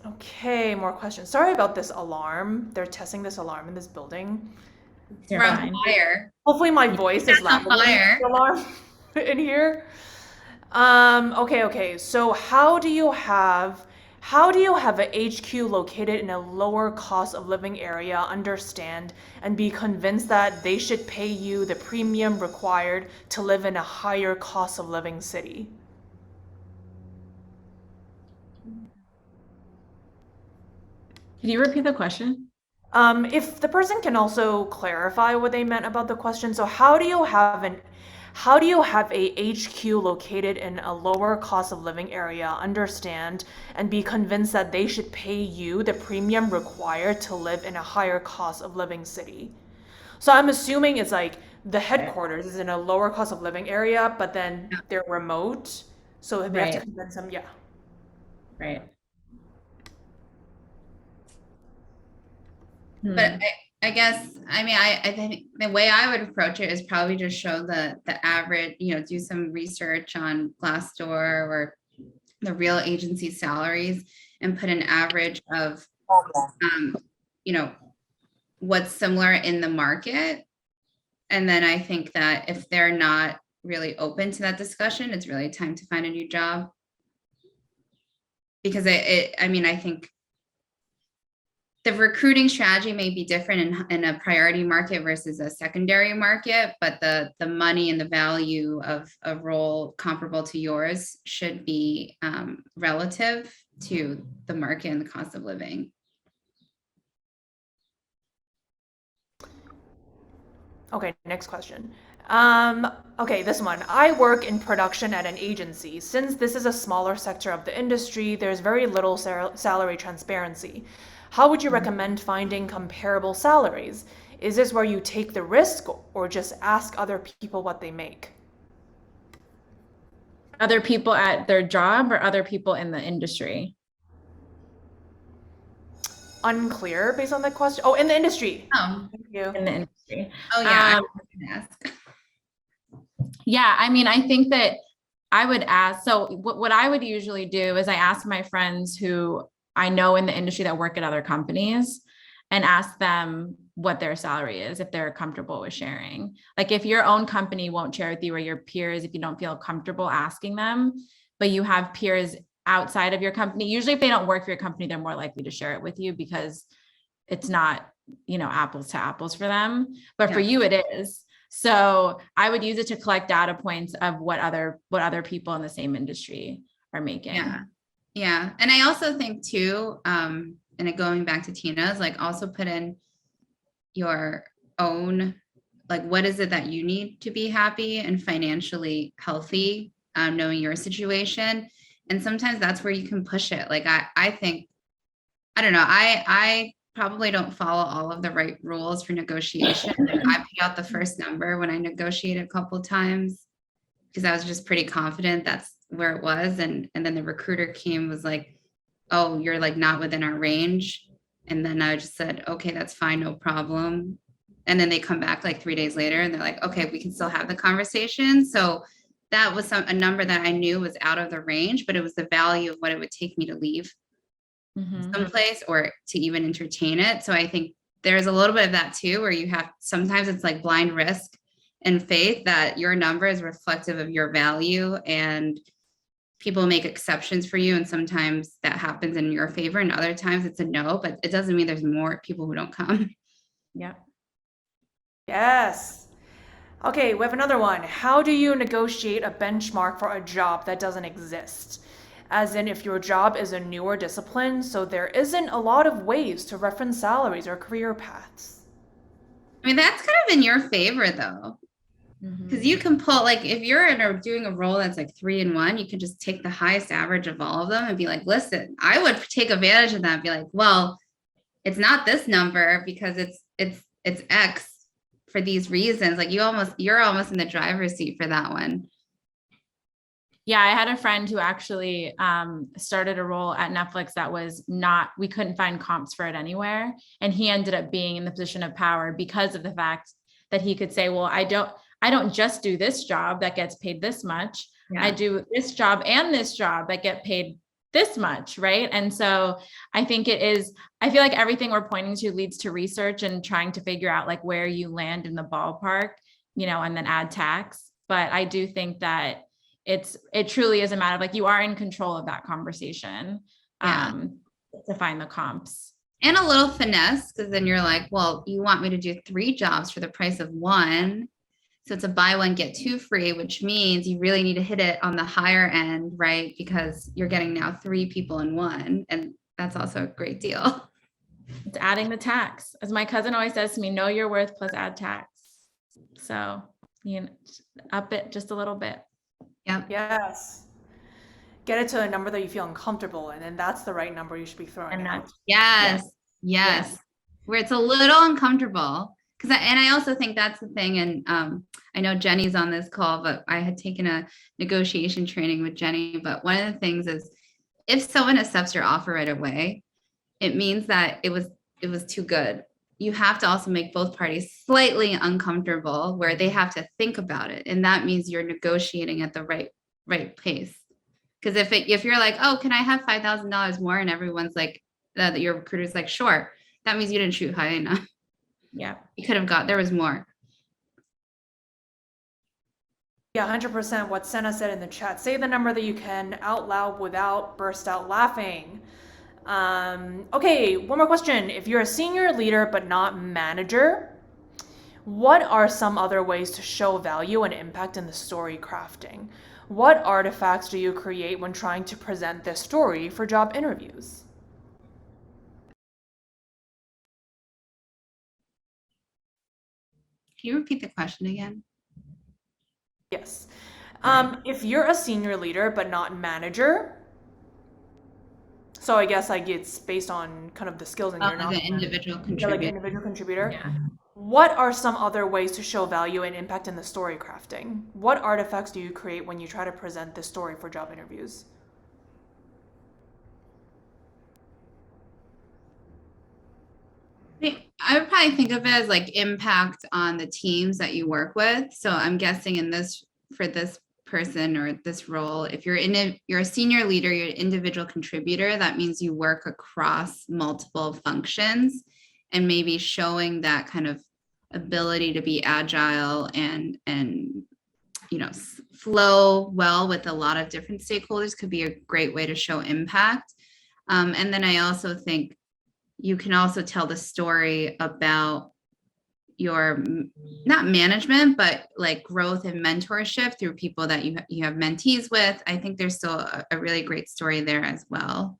Okay, more questions. Sorry about this alarm. They're testing this alarm in this building. We're on fire. Hopefully my voice is louder than the alarm in here. Okay. So how do you have an HQ located in a lower cost of living area understand and be convinced that they should pay you the premium required to live in a higher cost of living city? Can you repeat the question? If the person can also clarify what they meant about the question. So how do you have a HQ located in a lower cost of living area understand and be convinced that they should pay you the premium required to live in a higher cost of living city? So I'm assuming it's like the headquarters is in a lower cost of living area, but then they're remote. So they have to convince them, yeah. Right. But I guess, I think the way I would approach it is probably just show the average, do some research on Glassdoor or the real agency salaries and put an average of, what's similar in the market. And then I think that if they're not really open to that discussion, it's really time to find a new job. Because I think the recruiting strategy may be different in a priority market versus a secondary market, but the money and the value of a role comparable to yours should be relative to the market and the cost of living. Okay, next question. Okay, this one. I work in production at an agency. Since this is a smaller sector of the industry, there's very little salary transparency. How would you recommend finding comparable salaries? Is this where you take the risk or just ask other people what they make? Other people at their job or other people in the industry? Unclear based on that question. Oh, in the industry. Oh, thank you. In the industry. Oh, yeah. Yeah, I think that I would ask. So what I would usually do is I ask my friends who I know in the industry that work at other companies and ask them what their salary is, if they're comfortable with sharing. Like if your own company won't share with you or your peers, if you don't feel comfortable asking them, but you have peers outside of your company, usually if they don't work for your company, they're more likely to share it with you because it's not, apples to apples for them, but for you it is. So I would use it to collect data points of what other people in the same industry are making. Yeah. And I also think too, and going back to Tina's, like also put in your own, like, what is it that you need to be happy and financially healthy, knowing your situation. And sometimes that's where you can push it. Like, I think, I don't know, I probably don't follow all of the right rules for negotiation. Like, I put out the first number when I negotiated a couple of times because I was just pretty confident that's where it was. And then the recruiter came, was like, oh, you're like not within our range. And then I just said, okay, that's fine, no problem. And then they come back like 3 days later and they're like, okay, we can still have the conversation. So that was a number that I knew was out of the range, but it was the value of what it would take me to leave someplace or to even entertain it. So I think there's a little bit of that too, where you have, sometimes it's like blind risk and faith that your number is reflective of your value, and people make exceptions for you. And sometimes that happens in your favor and other times it's a no, but it doesn't mean there's more people who don't come. Yeah. Yes. Okay, we have another one. How do you negotiate a benchmark for a job that doesn't exist? As in, if your job is a newer discipline, so there isn't a lot of ways to reference salaries or career paths. I mean, that's kind of in your favor though, because you can pull, like, if you're doing a role that's like 3-in-1, you can just take the highest average of all of them and be like, listen, I would take advantage of that and be like, well, it's not this number because it's X for these reasons. Like, you're almost in the driver's seat for that one. Yeah, I had a friend who actually started a role at Netflix that was not, we couldn't find comps for it anywhere. And he ended up being in the position of power because of the fact that he could say, well, I don't just do this job that gets paid this much. Yeah. I do this job and this job that get paid this much, right? And so I think I feel like everything we're pointing to leads to research and trying to figure out like where you land in the ballpark, and then add tax. But I do think that it truly is a matter of like, you are in control of that conversation to find the comps. And a little finesse, because then you're like, well, you want me to do 3 jobs for the price of 1. So it's a buy one, get 2 free, which means you really need to hit it on the higher end, right? Because you're getting now 3 people in 1. And that's also a great deal. It's adding the tax. As my cousin always says to me, know your worth plus add tax. So, up it just a little bit. Yep. Yes. Get it to a number that you feel uncomfortable in, and that's the right number you should be throwing out. Yes. Where it's a little uncomfortable. And I also think that's the thing. And I know Jenny's on this call, but I had taken a negotiation training with Jenny. But one of the things is, if someone accepts your offer right away, it means that it was too good. You have to also make both parties slightly uncomfortable where they have to think about it. And that means you're negotiating at the right pace. Because if you're like, oh, can I have $5,000 more? And everyone's like, your recruiter's like, sure. That means you didn't shoot high enough. Yeah. You could have there was more. Yeah, 100% what Senna said in the chat. Say the number that you can out loud without burst out laughing. Okay, one more question. If you're a senior leader but not manager, what are some other ways to show value and impact in the story crafting? What artifacts do you create when trying to present this story for job interviews? Can you repeat the question again? Yes. If you're a senior leader but not manager, so I guess like it's based on kind of the skills and you're not an individual contributor. like individual contributor. Yeah. What are some other ways to show value and impact in the story crafting? What artifacts do you create when you try to present this story for job interviews? I would probably think of it as like impact on the teams that you work with. So I'm guessing for this person or this role, if you're a senior leader, you're an individual contributor, that means you work across multiple functions, and maybe showing that kind of ability to be agile and flow well with a lot of different stakeholders could be a great way to show impact. And then I also think you can also tell the story about your, not management, but like growth and mentorship through people that you have mentees with. I think there's still a really great story there as well.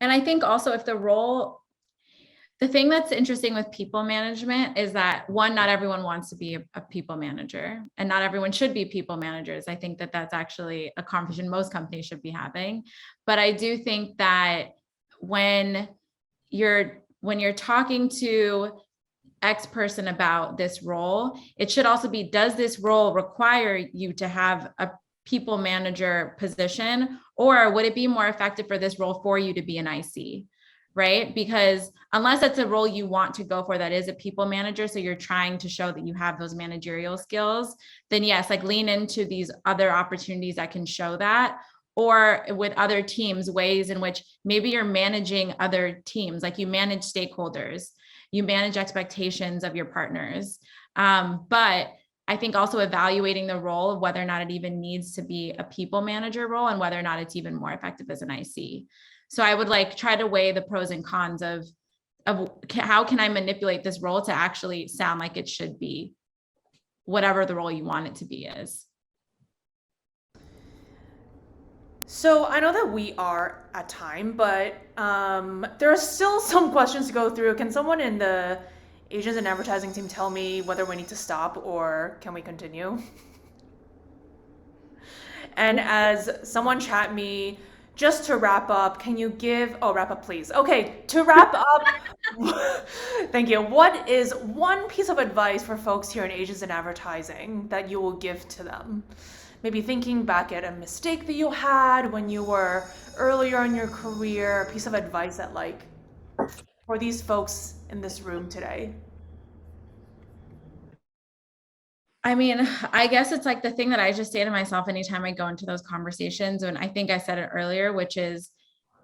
And I think also the thing that's interesting with people management is that not everyone wants to be a people manager, and not everyone should be people managers. I think that that's actually a conversation most companies should be having. But I do think that when you're talking to X person about this role, it should also be, does this role require you to have a people manager position, or would it be more effective for this role for you to be an IC? Right? Because unless it's a role you want to go for that is a people manager, so you're trying to show that you have those managerial skills, then yes, like lean into these other opportunities that can show that. Or with other teams, ways in which maybe you're managing other teams, like you manage stakeholders, you manage expectations of your partners. But I think also evaluating the role of whether or not it even needs to be a people manager role and whether or not it's even more effective as an IC. So I would like try to weigh the pros and cons of how can I manipulate this role to actually sound like it should be whatever the role you want it to be is. So I know that we are at time, but there are still some questions to go through. Can someone in the agents and advertising team tell me whether we need to stop or can we continue? And as someone chat me, just to wrap up, can you give, oh, wrap up, please. Okay, to wrap up, thank you. What is one piece of advice for folks here in agents and advertising that you will give to them? Maybe thinking back at a mistake that you had when you were earlier in your career, a piece of advice that like for these folks in this room today. I mean, I guess it's like the thing that I just say to myself anytime I go into those conversations, and I think I said it earlier, which is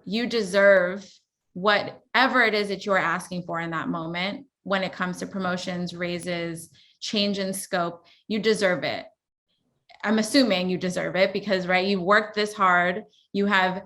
you deserve whatever it is that you're asking for in that moment. When it comes to promotions, raises, change in scope, you deserve it. I'm assuming you deserve it because, right, you worked this hard, you have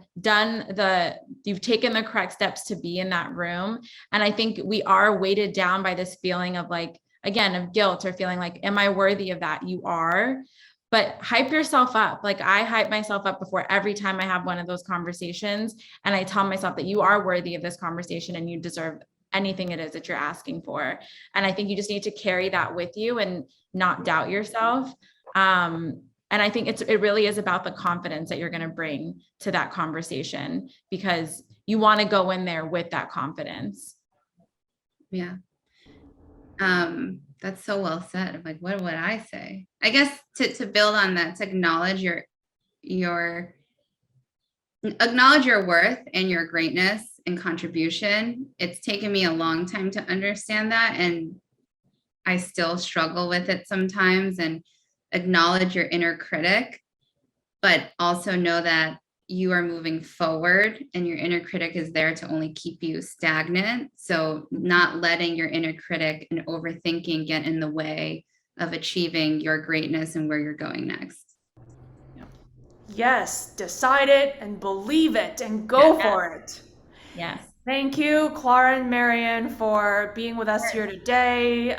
you've taken the correct steps to be in that room. And I think we are weighted down by this feeling of like, again, of guilt or feeling like, am I worthy of that? You are, but hype yourself up. Like I hype myself up before every time I have one of those conversations. And I tell myself that you are worthy of this conversation and you deserve anything it is that you're asking for. And I think you just need to carry that with you and not doubt yourself. And I think it really is about the confidence that you're going to bring to that conversation because you want to go in there with that confidence. Yeah. That's so well said. I'm like, what would I say? I guess to build on that, to acknowledge your worth and your greatness and contribution. It's taken me a long time to understand that. And I still struggle with it sometimes, and acknowledge your inner critic, but also know that you are moving forward and your inner critic is there to only keep you stagnant. So not letting your inner critic and overthinking get in the way of achieving your greatness and where you're going next. Yes, decide it and believe it and go for it. Yes. Thank you, Clara and Maryan, for being with us here today.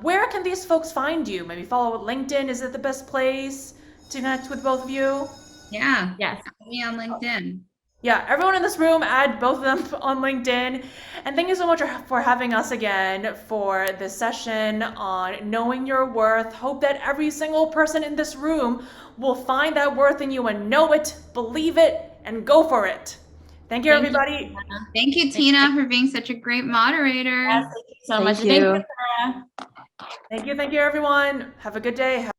Where can these folks find you? Maybe follow LinkedIn. Is it the best place to connect with both of you? Yeah. Yes. Add me on LinkedIn. Yeah, everyone in this room, add both of them on LinkedIn. And thank you so much for having us again for this session on knowing your worth. Hope that every single person in this room will find that worth in you and know it, believe it, and go for it. Thank you, everybody. Thank you, Tina, for being such a great moderator. Yes, thank you so much. Thank you. Thank you, Clara. Thank you, everyone. Have a good day.